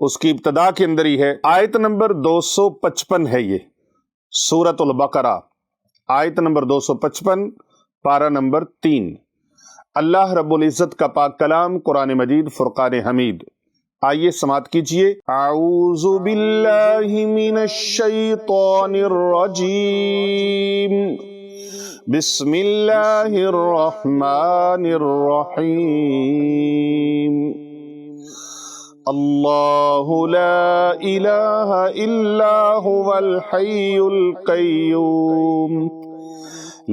اس کی ابتدا کے اندر ہی ہے۔ آیت نمبر 255 ہے یہ سورۃ البقرہ، آیت نمبر 255، پارہ نمبر 3۔ اللہ رب العزت کا پاک کلام قرآن مجید فرقان حمید۔ آئیے سماعت کیجئے۔ اعوذ باللہ من الشیطان الرجیم، بسم اللہ الرحمن الرحیم۔ اللہ لا الہ الا هو الحی القیوم،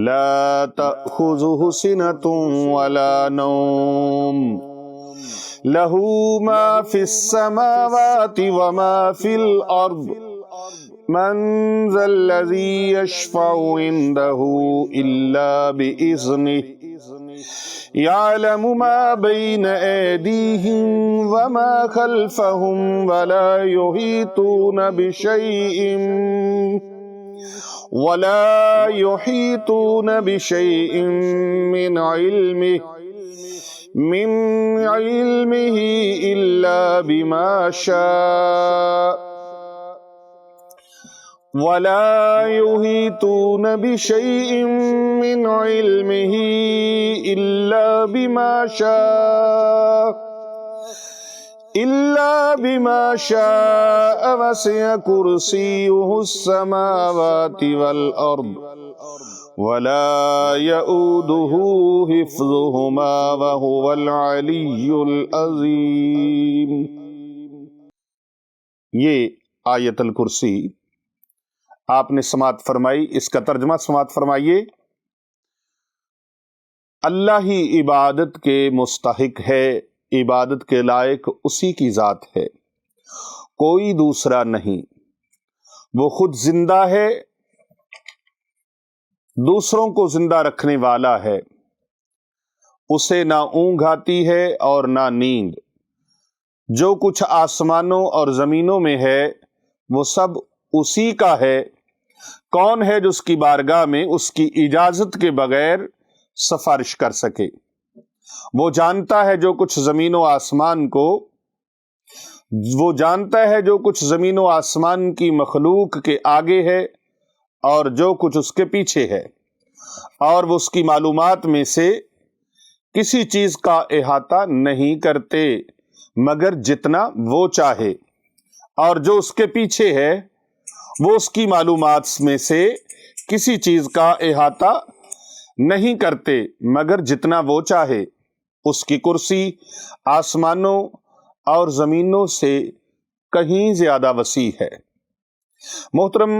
لا تأخذه سنة ولا نوم، له ما في السماوات وما في الأرض، من ذا الذي يشفع عنده إلا بإذنه، يعلم ما بين أيديهم وما خلفهم ولا يحيطون بشيء من علمه إلا بما شاء، ولا يحيطون بشيء من علمه إلا بما شاء، وسع كرسيه السماوات والأرض، ولا يؤوده حفظهما وهو العلي العظيم۔ یہ آیت الکرسی آپ نے سماعت فرمائی، اس کا ترجمہ سماعت فرمائیے۔ اللہ ہی عبادت کے مستحق ہے، عبادت کے لائق اسی کی ذات ہے، کوئی دوسرا نہیں۔ وہ خود زندہ ہے، دوسروں کو زندہ رکھنے والا ہے، اسے نہ اونگ آتی ہے اور نہ نیند۔ جو کچھ آسمانوں اور زمینوں میں ہے وہ سب اسی کا ہے۔ کون ہے جو اس کی بارگاہ میں اس کی اجازت کے بغیر سفارش کر سکے؟ وہ جانتا ہے جو کچھ زمین و آسمان کی مخلوق کے آگے ہے اور جو کچھ اس کے پیچھے ہے، اور وہ اس کی معلومات میں سے کسی چیز کا احاطہ نہیں کرتے مگر جتنا وہ چاہے، اور جو اس کے پیچھے ہے وہ اس کی معلومات میں سے کسی چیز کا احاطہ نہیں کرتے مگر جتنا وہ چاہے۔ اس کی کرسی آسمانوں اور زمینوں سے کہیں زیادہ وسیع ہے۔ محترم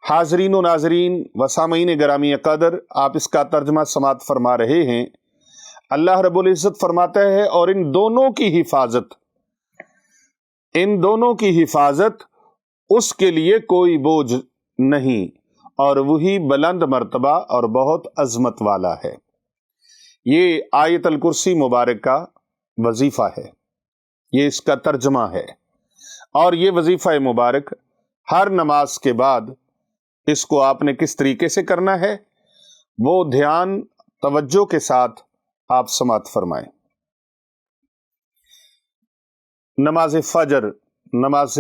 حاضرین و ناظرین و سامعین گرامی قدر، آپ اس کا ترجمہ سماعت فرما رہے ہیں۔ اللہ رب العزت فرماتا ہے، اور ان دونوں کی حفاظت اس کے لیے کوئی بوجھ نہیں، اور وہی بلند مرتبہ اور بہت عظمت والا ہے۔ یہ آیت الکرسی مبارک کا وظیفہ ہے، یہ اس کا ترجمہ ہے، اور یہ وظیفہ مبارک ہر نماز کے بعد اس کو آپ نے کس طریقے سے کرنا ہے وہ دھیان توجہ کے ساتھ آپ سماعت فرمائیں۔ نماز فجر، نماز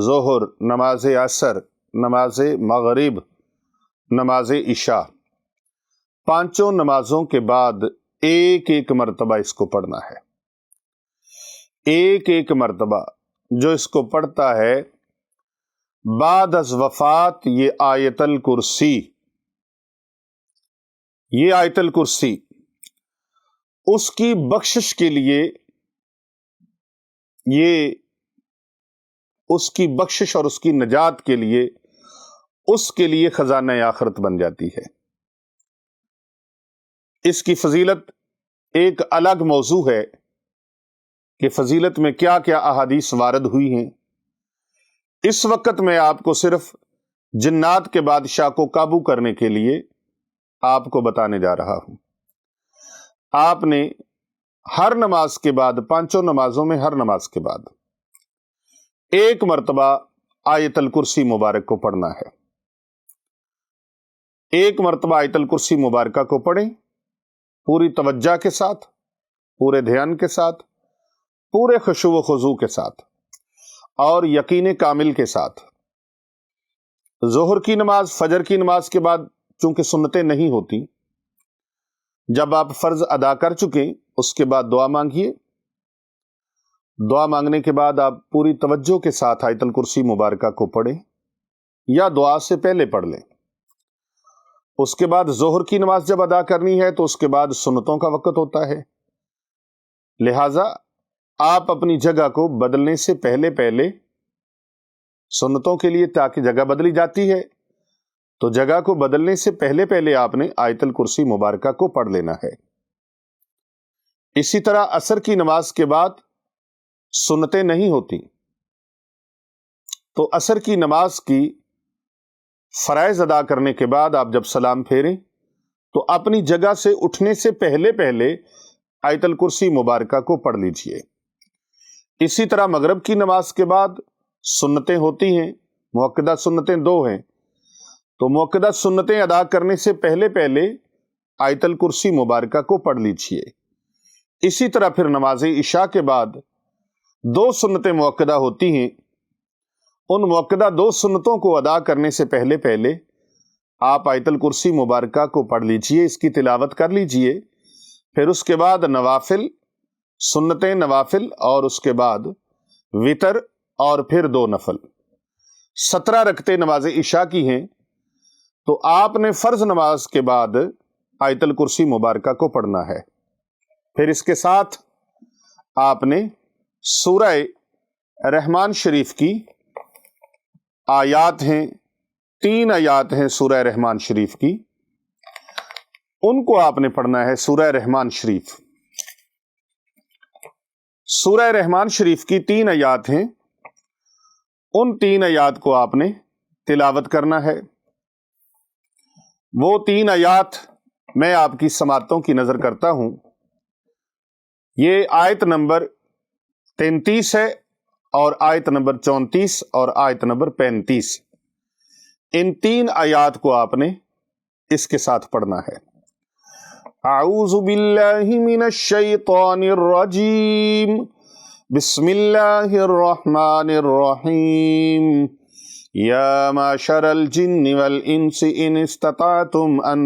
ظہر، نماز عصر، نماز مغرب، نماز عشاء، پانچوں نمازوں کے بعد ایک ایک مرتبہ اس کو پڑھنا ہے۔ ایک ایک مرتبہ جو اس کو پڑھتا ہے بعد از وفات، یہ آیت الکرسی اس کی بخشش کے لیے، یہ اس کی بخشش اور اس کی نجات کے لیے، اس کے لیے خزانہ آخرت بن جاتی ہے۔ اس کی فضیلت ایک الگ موضوع ہے کہ فضیلت میں کیا کیا احادیث وارد ہوئی ہیں۔ اس وقت میں آپ کو صرف جنات کے بادشاہ کو قابو کرنے کے لیے آپ کو بتانے جا رہا ہوں۔ آپ نے ہر نماز کے بعد، پانچوں نمازوں میں ہر نماز کے بعد ایک مرتبہ آیت الکرسی مبارک کو پڑھنا ہے۔ ایک مرتبہ آیت الکرسی مبارکہ کو پڑھیں، پوری توجہ کے ساتھ، پورے دھیان کے ساتھ، پورے خشوع و خضوع کے ساتھ اور یقین کامل کے ساتھ. ظہر کی نماز، فجر کی نماز کے بعد چونکہ سنتیں نہیں ہوتی، جب آپ فرض ادا کر چکیں اس کے بعد دعا مانگیے. دعا مانگنے کے بعد آپ پوری توجہ کے ساتھ آیت الکرسی مبارکہ کو پڑھیں یا دعا سے پہلے پڑھ لیں. اس کے بعد ظہر کی نماز جب ادا کرنی ہے تو اس کے بعد سنتوں کا وقت ہوتا ہے، لہٰذا آپ اپنی جگہ کو بدلنے سے پہلے سنتوں کے لیے، تاکہ جگہ بدلی جاتی ہے تو جگہ کو بدلنے سے پہلے آپ نے آیت الکرسی مبارکہ کو پڑھ لینا ہے. اسی طرح عصر کی نماز کے بعد سنتیں نہیں ہوتی، تو عصر کی نماز کی فرائض ادا کرنے کے بعد آپ جب سلام پھیریں تو اپنی جگہ سے اٹھنے سے پہلے آیت الکرسی مبارکہ کو پڑھ لیجئے. اسی طرح مغرب کی نماز کے بعد سنتیں ہوتی ہیں، مؤکدہ سنتیں 2 ہیں، تو مؤکدہ سنتیں ادا کرنے سے پہلے آیت الکرسی مبارکہ کو پڑھ لیجئے. اسی طرح پھر نماز عشاء کے بعد 2 سنتیں مؤکدہ ہوتی ہیں، ان مؤکدہ 2 سنتوں کو ادا کرنے سے پہلے آپ آیت الکرسی مبارکہ کو پڑھ لیجئے، اس کی تلاوت کر لیجئے. پھر اس کے بعد نوافل، سنتیں نوافل، اور اس کے بعد وتر، اور پھر 2 نفل. 17 رکعتیں نماز عشاء کی ہیں، تو آپ نے فرض نماز کے بعد آیت الکرسی مبارکہ کو پڑھنا ہے. پھر اس کے ساتھ آپ نے سورہ رحمان شریف کی آیات ہیں، 3 آیات ہیں سورہ رحمان شریف کی، ان کو آپ نے پڑھنا ہے. سورہ رحمان شریف، سورہ رحمان شریف کی 3 آیات ہیں، ان 3 آیات کو آپ نے تلاوت کرنا ہے. وہ 3 آیات میں آپ کی سماعتوں کی نظر کرتا ہوں. یہ آیت نمبر 33 ہے، اور آیت نمبر 34 اور آیت نمبر 35. ان 3 آیات کو آپ نے اس کے ساتھ پڑھنا ہے. اعوذ باللہ من الشیطان الرجیم، بسم اللہ الرحمن الرحیم. یا معشر الجن والانس ان استطعتم ان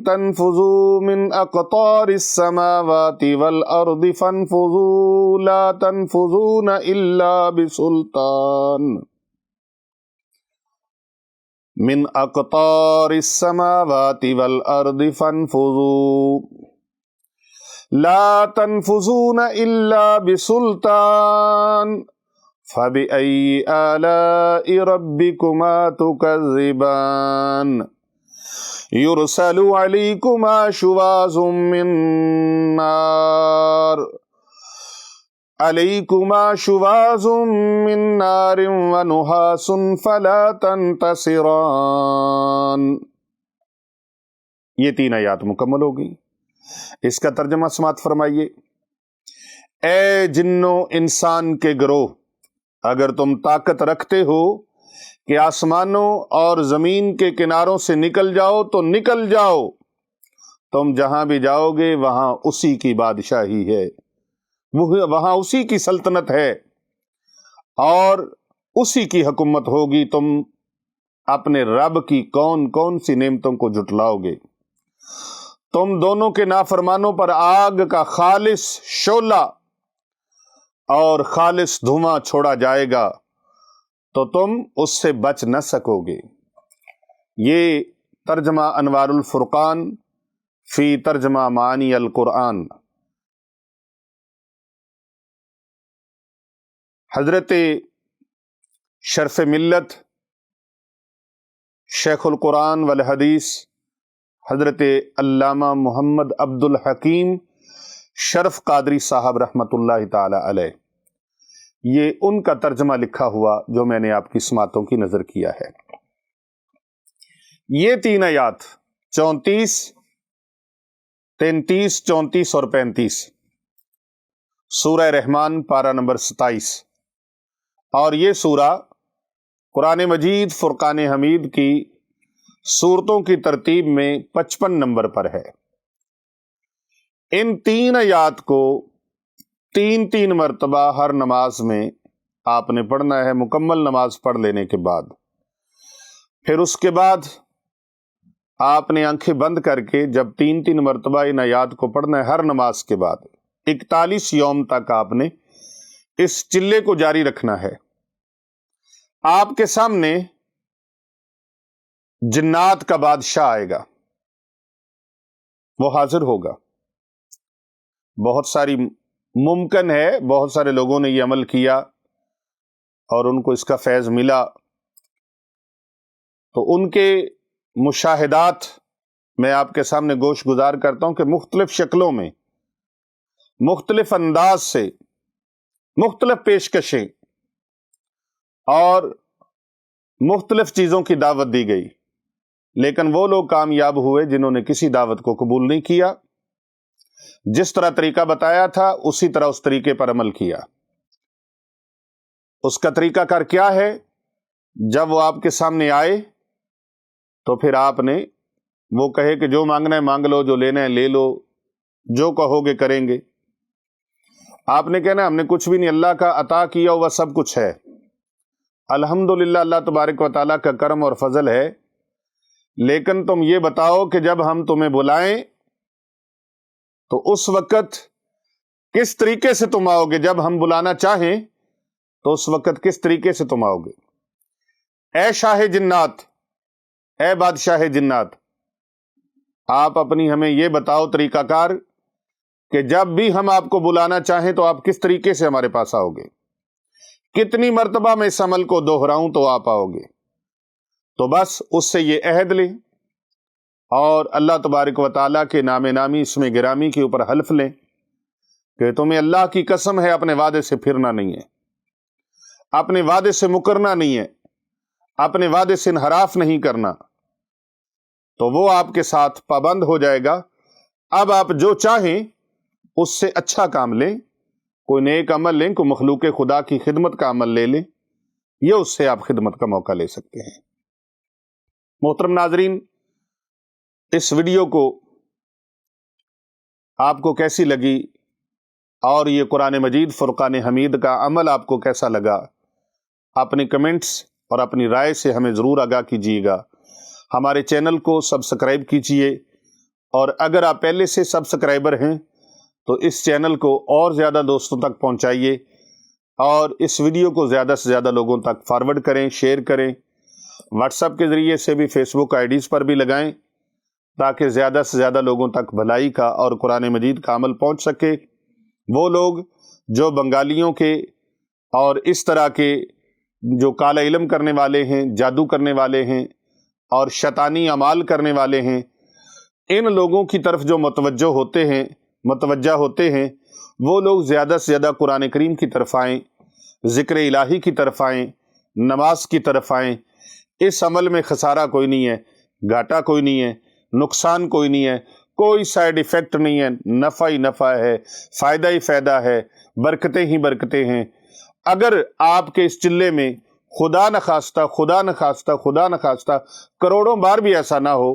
تنفذوا من اقطار السماوات والارض فانفذوا لا تنفذون الا بسلطان. من اقطار السماوات والارض فانفذوا لا تنفذون الا بسلطان. فبأي آلاء ربكما تكذبان. يرسل عليكما شواظ من نار ونحاس فلا تنتصران. یہ 3 آیات مکمل ہو گئی. اس کا ترجمہ سماعت فرمائیے. اے جنوں انسان کے گروہ، اگر تم طاقت رکھتے ہو کہ آسمانوں اور زمین کے کناروں سے نکل جاؤ تو نکل جاؤ. تم جہاں بھی جاؤ گے وہاں اسی کی بادشاہی ہے، وہاں اسی کی سلطنت ہے، اور اسی کی حکومت ہوگی. تم اپنے رب کی کون کون سی نعمتوں کو جھٹلاؤ گے. تم دونوں کے نافرمانوں پر آگ کا خالص شعلہ اور خالص دھواں چھوڑا جائے گا تو تم اس سے بچ نہ سکو گے. یہ ترجمہ انوار الفرقان فی ترجمہ معانی القرآن. حضرت شرف ملت شیخ القرآن والحدیث حضرت علامہ محمد عبد الحکیم شرف قادری صاحب رحمۃ اللہ تعالی علیہ، یہ ان کا ترجمہ لکھا ہوا جو میں نے آپ کی سماعتوں کی نظر کیا ہے. یہ 3 آیات 34، 33، 34 اور 35 سورہ رحمان پارہ نمبر 27، اور یہ سورہ قرآن مجید فرقان حمید کی سورتوں کی ترتیب میں 55 نمبر پر ہے. ان 3 آیات کو 3 مرتبہ ہر نماز میں آپ نے پڑھنا ہے، مکمل نماز پڑھ لینے کے بعد۔ پھر اس کے بعد آپ نے آنکھیں بند کر کے جب 3 مرتبہ ان آیات کو پڑھنا ہے ہر نماز کے بعد، 41 یوم تک آپ نے اس چلے کو جاری رکھنا ہے۔ آپ کے سامنے جنات کا بادشاہ آئے گا، وہ حاضر ہوگا۔ بہت ساری ممکن ہے بہت سارے لوگوں نے یہ عمل کیا اور ان کو اس کا فیض ملا، تو ان کے مشاہدات میں آپ کے سامنے گوش گزار کرتا ہوں کہ مختلف شکلوں میں، مختلف انداز سے، مختلف پیشکشیں اور مختلف چیزوں کی دعوت دی گئی، لیکن وہ لوگ کامیاب ہوئے جنہوں نے کسی دعوت کو قبول نہیں کیا، جس طرح طریقہ بتایا تھا اسی طرح اس طریقے پر عمل کیا۔ اس کا طریقہ کار کیا ہے؟ جب وہ آپ کے سامنے آئے تو پھر آپ نے وہ کہے کہ جو مانگنا ہے مانگ لو، جو لینا ہے لے لو، جو کہو گے کریں گے۔ آپ نے کہنا ہم نے کچھ بھی نہیں، اللہ کا عطا کیا ہوا سب کچھ ہے، الحمدللہ اللہ تبارک و تعالیٰ کا کرم اور فضل ہے، لیکن تم یہ بتاؤ کہ جب ہم تمہیں بلائیں تو اس وقت کس طریقے سے تم آؤ گے؟ جب ہم بلانا چاہیں تو اس وقت کس طریقے سے تم آؤ گے؟ اے شاہ جنات، اے بادشاہ جنات، آپ اپنی ہمیں یہ بتاؤ طریقہ کار کہ جب بھی ہم آپ کو بلانا چاہیں تو آپ کس طریقے سے ہمارے پاس آؤ گے، کتنی مرتبہ میں اس عمل کو دہراؤں تو آپ آؤ گے۔ تو بس اس سے یہ عہد لیں اور اللہ تبارک و تعالیٰ کے نام نامی اسم گرامی کے اوپر حلف لیں کہ تمہیں اللہ کی قسم ہے اپنے وعدے سے پھرنا نہیں ہے، اپنے وعدے سے مکرنا نہیں ہے، اپنے وعدے سے انحراف نہیں کرنا، تو وہ آپ کے ساتھ پابند ہو جائے گا۔ اب آپ جو چاہیں اس سے اچھا کام لیں، کوئی نیک عمل لیں، کوئی مخلوق خدا کی خدمت کا عمل لے لیں، یہ اس سے آپ خدمت کا موقع لے سکتے ہیں۔ محترم ناظرین، اس ویڈیو کو آپ کو کیسی لگی اور یہ قرآن مجید فرقان حمید کا عمل آپ کو کیسا لگا؟ اپنے کمنٹس اور اپنی رائے سے ہمیں ضرور آگاہ کیجیے گا۔ ہمارے چینل کو سبسکرائب کیجیے، اور اگر آپ پہلے سے سبسکرائبر ہیں تو اس چینل کو اور زیادہ دوستوں تک پہنچائیے، اور اس ویڈیو کو زیادہ سے زیادہ لوگوں تک فارورڈ کریں، شیئر کریں، واٹس ایپ کے ذریعے سے بھی، فیس بک آئی-ڈیز پر بھی لگائیں، تاکہ زیادہ سے زیادہ لوگوں تک بھلائی کا اور قرآن مجید کا عمل پہنچ سکے۔ وہ لوگ جو بنگالیوں کے اور اس طرح کے جو کالا علم کرنے والے ہیں، جادو کرنے والے ہیں اور شیطانی اعمال کرنے والے ہیں، ان لوگوں کی طرف جو متوجہ ہوتے ہیں وہ لوگ زیادہ سے زیادہ قرآن کریم کی طرف آئیں، ذکر الہی کی طرف آئیں، نماز کی طرف آئیں۔ اس عمل میں خسارہ کوئی نہیں ہے، گھاٹا کوئی نہیں ہے، نقصان کوئی نہیں ہے، کوئی سائیڈ ایفیکٹ نہیں ہے، نفع ہی نفع ہے، فائدہ ہی فائدہ ہے، برکتیں ہی برکتیں ہیں۔ اگر آپ کے اس چلے میں خدا نخواستہ کروڑوں بار بھی ایسا نہ ہو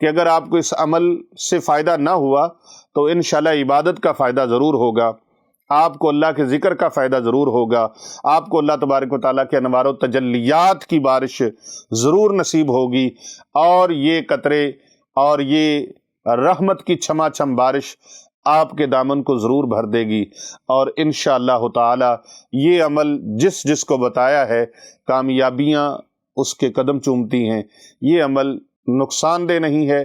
کہ اگر آپ کو اس عمل سے فائدہ نہ ہوا تو انشاءاللہ عبادت کا فائدہ ضرور ہوگا، آپ کو اللہ کے ذکر کا فائدہ ضرور ہوگا، آپ کو اللہ تبارک و تعالیٰ کے انوار و تجلیات کی بارش ضرور نصیب ہوگی، اور یہ قطرے اور یہ رحمت کی چھما چھم بارش آپ کے دامن کو ضرور بھر دے گی، اور انشاءاللہ تعالی یہ عمل جس کو بتایا ہے کامیابیاں اس کے قدم چومتی ہیں۔ یہ عمل نقصان دہ نہیں ہے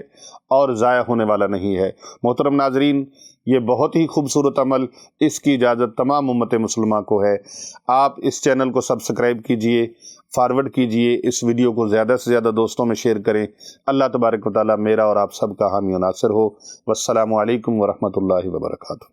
اور ضائع ہونے والا نہیں ہے۔ محترم ناظرین، یہ بہت ہی خوبصورت عمل، اس کی اجازت تمام امت مسلمہ کو ہے۔ آپ اس چینل کو سبسکرائب کیجئے، فارورڈ کیجئے، اس ویڈیو کو زیادہ سے زیادہ دوستوں میں شیئر کریں۔ اللہ تبارک و تعالیٰ میرا اور آپ سب کا حامی و ناصر ہو۔ والسلام علیکم ورحمۃ اللہ وبرکاتہ۔